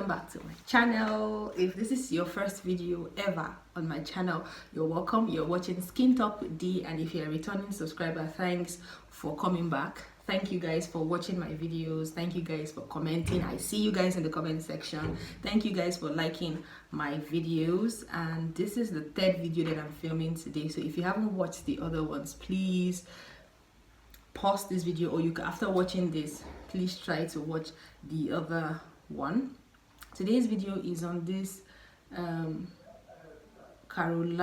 back to my channel. If this is your first video ever on my channel, you're welcome. You're watching Skin Talk with D, and if you're a returning subscriber, thanks for coming back. Thank you guys for watching my videos. Thank you guys for commenting. I see you guys in the comment section. Thank you guys for liking my videos, and this is the third video that I'm filming today. So if you haven't watched the other ones, please pause this video, or you can, after watching this, please try to watch the other one. Today's video is on this Carotone,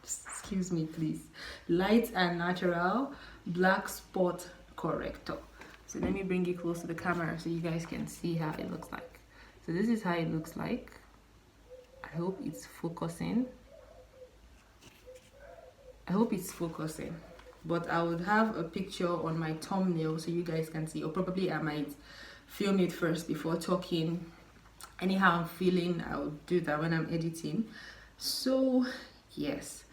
excuse me please, light and natural black spot corrector. So let me bring it close to the camera so you guys can see how it looks like. So this is how it looks like. I hope it's focusing. But I would have a picture on my thumbnail so you guys can see, or probably I might film it first before talking. Anyhow I'm feeling, I'll do that when I'm editing. So yes,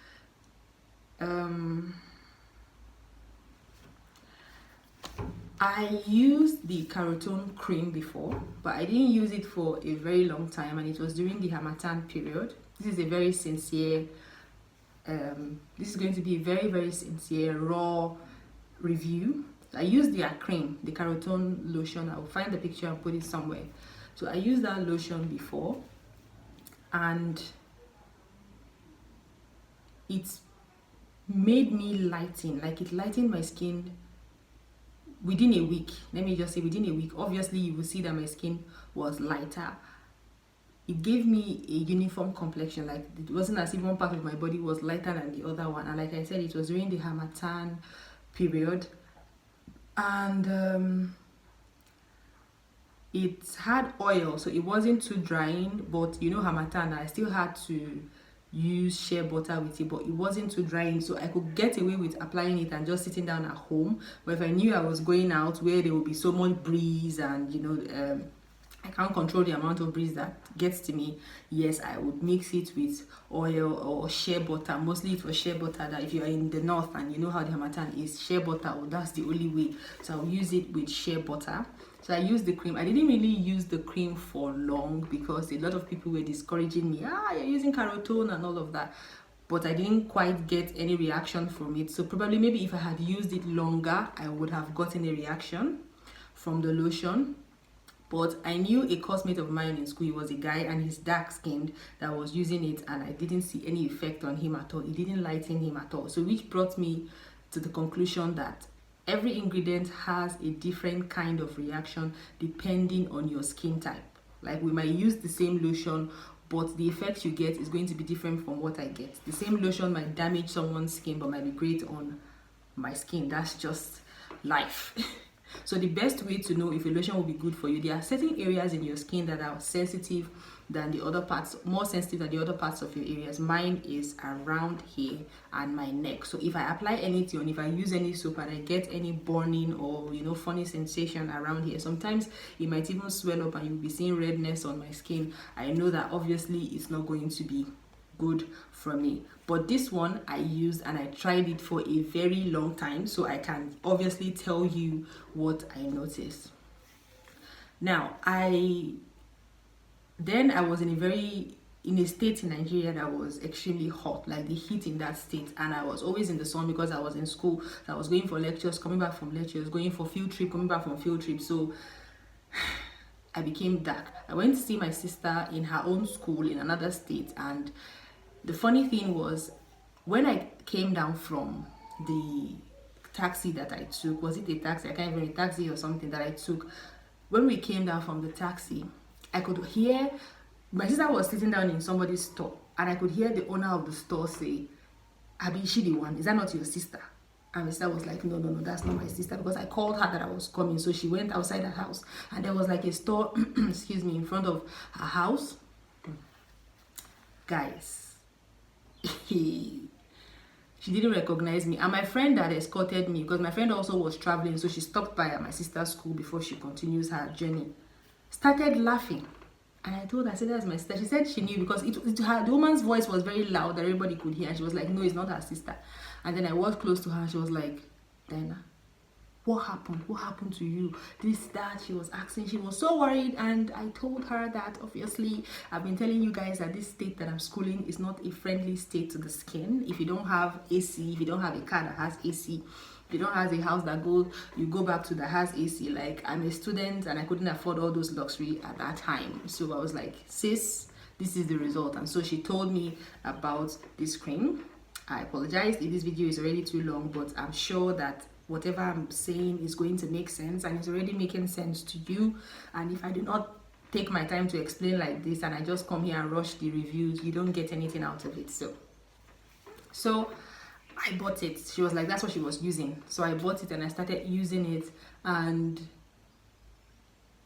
I used the Carotone cream before, but I didn't use it for a very long time, and it was during the Harmattan period. This is a very sincere this is going to be a very sincere raw review. I used their cream, the Carotone lotion. I will find the picture and put it somewhere. So I used that lotion before, and it's made me lighten, like it lightened my skin within a week. Let me just say within a week. Obviously you will see that my skin was lighter. It gave me a uniform complexion, like it wasn't as if one part of my body was lighter than the other one. And like I said, it was during the Harmattan period, and it had oil, so it wasn't too drying. But you know, Harmattan, I still had to use shea butter with it, but it wasn't too drying, so I could get away with applying it and just sitting down at home. But if I knew I was going out where there would be so much breeze, and you know, I can't control the amount of breeze that gets to me, yes, I would mix it with oil or shea butter. Mostly it was shea butter, that if you're in the north and you know how the Harmattan is, shea butter, well, that's the only way. So I'll use it with shea butter. So I used the cream. I didn't really use the cream for long because a lot of people were discouraging me. You're using Carotone and all of that. But I didn't quite get any reaction from it. So probably maybe if I had used it longer, I would have gotten a reaction from the lotion. But I knew a classmate of mine in school. He was a guy and he's dark skinned that was using it, and I didn't see any effect on him at all. It didn't lighten him at all. So which brought me to the conclusion that every ingredient has a different kind of reaction depending on your skin type. Like we might use the same lotion, but the effect you get is going to be different from what I get. The same lotion might damage someone's skin but might be great on my skin. That's just life. So the best way to know if a lotion will be good for you, there are certain areas in your skin that are sensitive than the other parts, more sensitive than the other parts of your areas. Mine is around here and my neck. So if I apply anything, or if I use any soap and I get any burning or you know, funny sensation around here, sometimes it might even swell up and you'll be seeing redness on my skin. I know that obviously it's not going to be good for me. But this one I used and I tried it for a very long time, so I can obviously tell you what I noticed. Now I was in a state in Nigeria that was extremely hot, like the heat in that state, and I was always in the sun because I was in school. I was going for lectures, coming back from lectures, going for field trip, coming back from field trip. So I became dark. I went to see my sister in her own school in another state, and the funny thing was, when I came down from the taxi that I took, was it a taxi? I can't remember, a taxi or something that I took. When we came down from the taxi, I could hear, my sister was sitting down in somebody's store, and I could hear the owner of the store say, "Abi, is she the one? Is that not your sister?" And my sister was like, no, that's not my sister, because I called her that I was coming. So she went outside her house, and there was like a store, excuse me, in front of her house. Guys, she didn't recognize me. And my friend that escorted me, because my friend also was traveling, so she stopped by at my sister's school before she continues her journey, started laughing. And I told her, I said, that's my sister. She said she knew because the woman's voice was very loud that everybody could hear. And she was like, no, it's not her sister. And then I walked close to her and she was like, Diana, what happened to you, this, that. She was asking, she was so worried. And I told her that obviously I've been telling you guys that this state that I'm schooling is not a friendly state to the skin. If you don't have AC, if you don't have a car that has AC, if you don't have a house that you go back to that has AC. Like, I'm a student and I couldn't afford all those luxury at that time. So I was like, sis, this is the result. And so she told me about this cream. I apologize if this video is already too long, but I'm sure that whatever I'm saying is going to make sense, and it's already making sense to you. And if I do not take my time to explain like this and I just come here and rush the reviews, you don't get anything out of it. So I bought it. She was like, that's what she was using. So I bought it and I started using it. And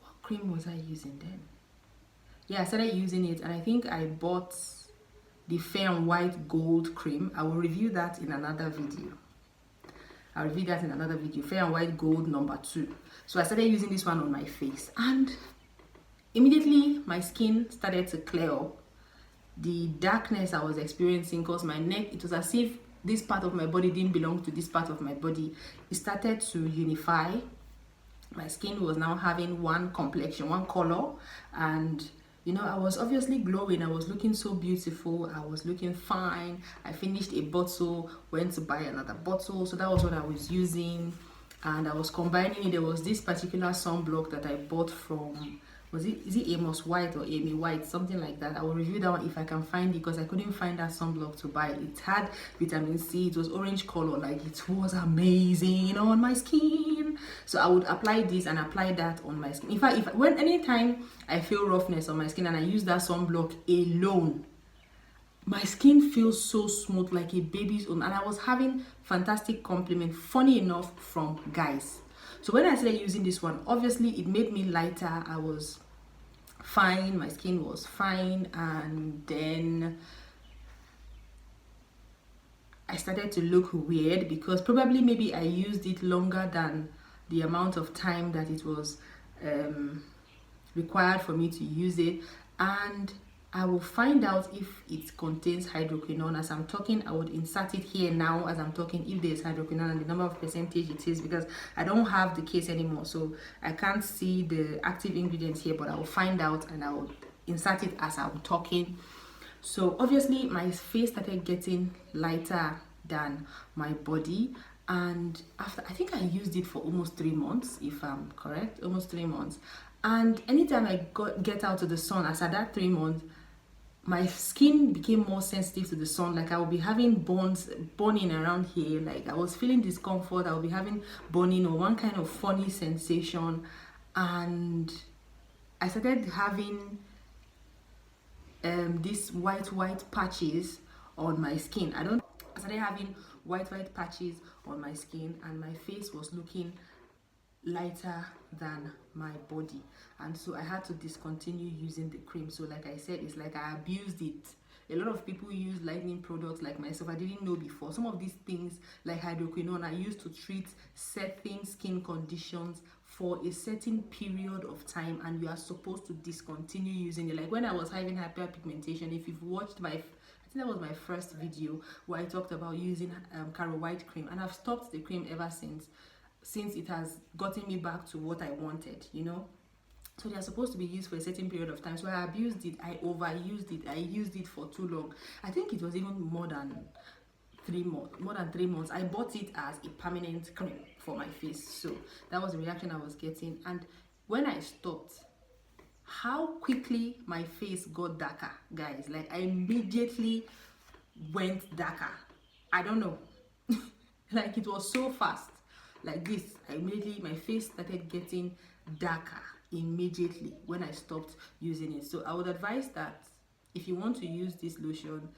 what cream was I using then? Yeah, I started using it, and I think I bought the Fair and White Gold cream. I will review that in another video. I'll review that in another video. Fair and White Gold number 2. So I started using this one on my face, and immediately my skin started to clear up. The darkness I was experiencing, because my neck, it was as if this part of my body didn't belong to this part of my body. It started to unify. My skin was now having one complexion, one color, and you know, I was obviously glowing. I was looking so beautiful. I was looking fine. I finished a bottle, went to buy another bottle. So that was what I was using. And I was combining it. There was this particular sunblock that I bought from, is it Amos White or Amy White? Something like that. I will review that one if I can find it, because I couldn't find that sunblock to buy. It had vitamin C. It was orange color. Like, it was amazing on my skin. So I would apply this and apply that on my skin. In fact, anytime I feel roughness on my skin and I use that sunblock alone, my skin feels so smooth, like a baby's own. And I was having fantastic compliment, funny enough, from guys. So when I started using this one, obviously it made me lighter. I was fine, my skin was fine, and then I started to look weird, because probably maybe I used it longer than the amount of time that it was required for me to use it. And I will find out if it contains hydroquinone. As I'm talking, I would insert it here now as I'm talking, if there's hydroquinone and the number of percentage it is, because I don't have the case anymore, so I can't see the active ingredients here, but I will find out and I will insert it as I'm talking. So obviously my face started getting lighter than my body, and after, I think I used it for almost 3 months, if I'm correct, almost 3 months. And anytime I get out to the sun, as at that 3 months, my skin became more sensitive to the sun. Like, I would be having burning around here. Like, I was feeling discomfort. I would be having burning or one kind of funny sensation. And I started having these white patches on my skin. I started having white patches on my skin, and my face was looking lighter than my body. And so I had to discontinue using the cream. So like I said, it's like I abused it. A lot of people use lightening products like myself. I didn't know before. Some of these things like hydroquinone are used to treat certain skin conditions for a certain period of time, and you are supposed to discontinue using it. Like when I was having hyperpigmentation, if you've watched I think that was my first video where I talked about using Caro White cream, and I've stopped the cream ever since it has gotten me back to what I wanted, you know. So they are supposed to be used for a certain period of time. So I abused it, I overused it, I used it for too long. I think it was even more than 3 months. I bought it as a permanent cream for my face. So that was the reaction I was getting. And when I stopped, how quickly my face got darker, guys. Like, I immediately went darker. I don't know. Like, it was so fast. Like this, my face started getting darker immediately when I stopped using it. So I would advise that if you want to use this lotion,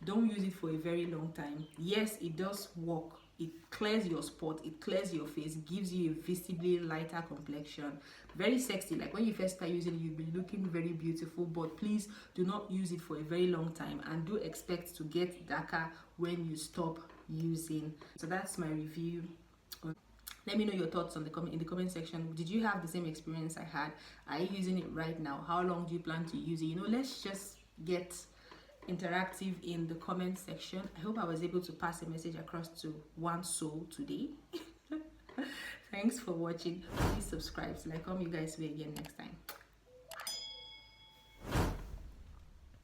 don't use it for a very long time. Yes, it does work. It clears your spot, it clears your face, gives you a visibly lighter complexion, very sexy. Like when you first start using it, you'll be looking very beautiful, but please do not use it for a very long time, and do expect to get darker when you stop using. So that's my review. Let me know your thoughts in the comment section. Did you have the same experience I had? Are you using it right now? How long do you plan to use it? You know, let's just get interactive in the comment section. I hope I was able to pass a message across to one soul today. Thanks for watching. Please subscribe till I come you guys way again next time.